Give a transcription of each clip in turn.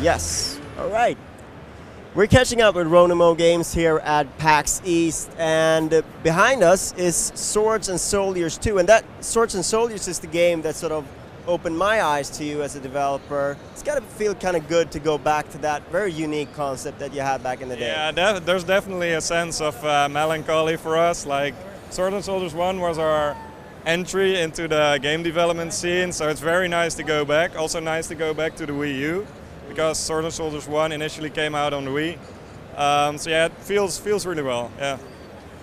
Yes. All right. We're catching up with Ronimo Games here at PAX East, and behind us is Swords and Soldiers 2. And that Swords and Soldiers is the game that sort of opened my eyes to you as a developer. It's got to feel kind of good to go back to that very unique concept that you had back in the day. Yeah, there's definitely a sense of melancholy for us. Like Swords and Soldiers 1 was our entry into the game development scene, so it's very nice to go back. Also nice to go back to the Wii U, because Swords and Soldiers 1 initially came out on the Wii. So yeah, it feels really well, yeah.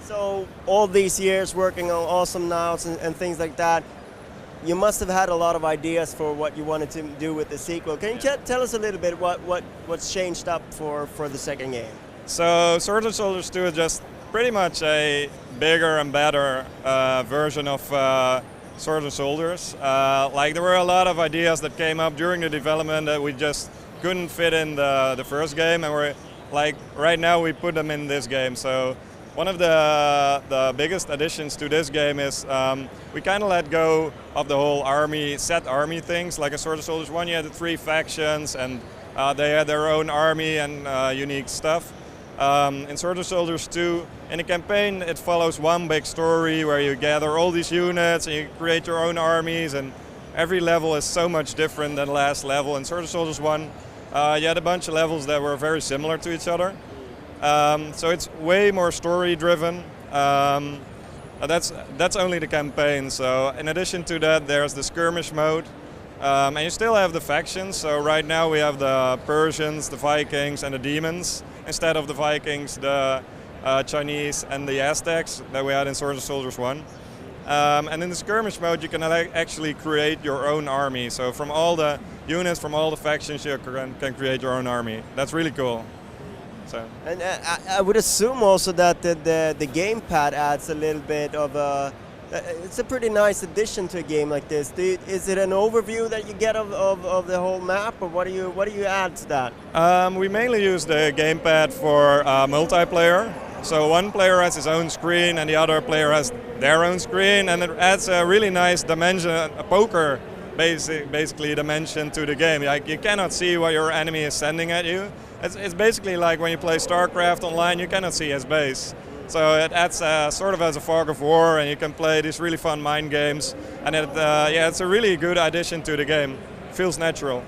So all these years working on awesome nows and things like that, you must have had a lot of ideas for what you wanted to do with the sequel. Can you tell us a little bit what's changed up for the second game? So Swords and Soldiers 2 is just pretty much a bigger and better version of Swords and Soldiers. Like there were a lot of ideas that came up during the development that we just couldn't fit in the first game, and we're like right now we put them in this game. So one of the biggest additions to this game is we kind of let go of the whole army things. Like in Swords and Soldiers 1 you had the 3 factions, and they had their own army and unique stuff. In Swords and Soldiers 2, in the campaign it follows one big story where you gather all these units and you create your own armies, and every level is so much different than the last level. In Swords and Soldiers 1 you had a bunch of levels that were very similar to each other. So it's way more story driven. That's only the campaign. So in addition to that there's the skirmish mode. And you still have the factions, so right now we have the Persians, the Vikings and the Demons, instead of the Vikings, the Chinese and the Aztecs that we had in Swords and Soldiers 1. And in the skirmish mode you can actually create your own army, so from all the units, from all the factions you can create your own army. That's really cool. So. And I would assume also that the gamepad adds a little bit of a... It's a pretty nice addition to a game like this. Is it an overview that you get of the whole map, or what do you add to that? We mainly use the gamepad for multiplayer. So one player has his own screen and the other player has their own screen, and it adds a really nice dimension, a poker basically dimension to the game. Like you cannot see what your enemy is sending at you. It's basically like when you play StarCraft online, you cannot see his base. So it adds sort of as a fog of war, and you can play these really fun mind games. And it's a really good addition to the game. It feels natural.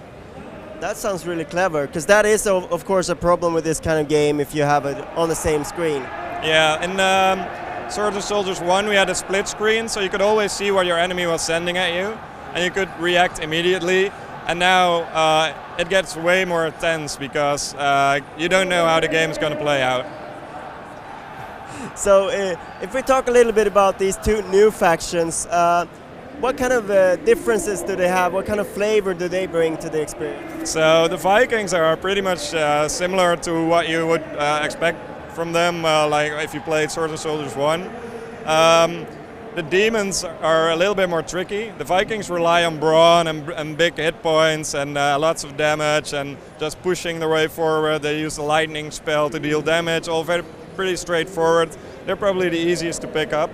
That sounds really clever, because that is of course a problem with this kind of game if you have it on the same screen. Yeah, in Swords and Soldiers 1 we had a split screen, so you could always see what your enemy was sending at you, and you could react immediately. And now it gets way more tense because you don't know how the game is going to play out. So if we talk a little bit about these 2 new factions, what kind of differences do they have? What kind of flavor do they bring to the experience? So the Vikings are pretty much similar to what you would expect from them, like if you played Swords and Soldiers 1. The Demons are a little bit more tricky. The Vikings rely on brawn and big hit points and lots of damage and just pushing their way forward. They use the lightning spell to deal damage, all pretty straightforward. They're probably the easiest to pick up.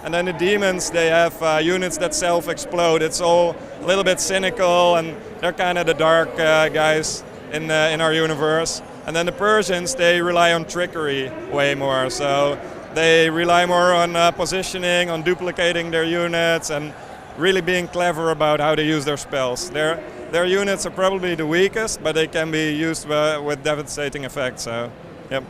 And then the Demons, they have units that self-explode. It's all a little bit cynical, and they're kind of the dark guys in our universe. And then the Persians, they rely on trickery way more. So they rely more on positioning, on duplicating their units, and really being clever about how they use their spells. Their units are probably the weakest, but they can be used with devastating effects. So, yep.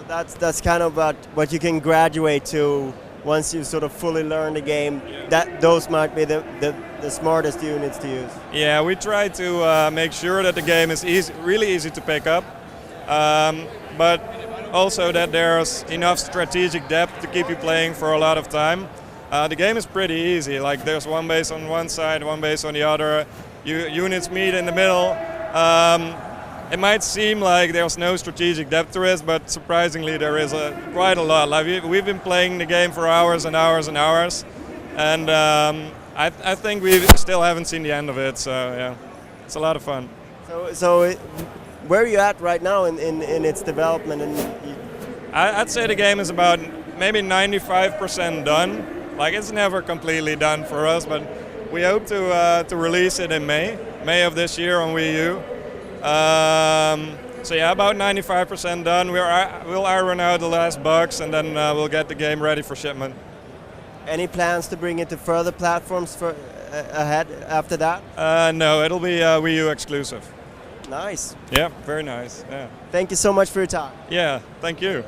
That's kind of what you can graduate to once you sort of fully learn the game. That those might be the smartest units to use. Yeah, we try to make sure that the game is really easy to pick up, but also that there's enough strategic depth to keep you playing for a lot of time. The game is pretty easy. Like there's one base on one side, one base on the other. Units meet in the middle. It might seem like there's no strategic depth to it, but surprisingly there is quite a lot. Like we've been playing the game for hours and hours and hours, and I think we still haven't seen the end of it. So yeah, it's a lot of fun. So where are you at right now in its development? I'd say the game is about maybe 95% done. Like it's never completely done for us, but we hope to release it in May of this year on Wii U. So yeah, about 95% done. We'll iron out the last bugs, and then we'll get the game ready for shipment. Any plans to bring it to further platforms ahead after that? No, it'll be Wii U exclusive. Nice. Yeah, very nice. Yeah. Thank you so much for your time. Yeah, thank you.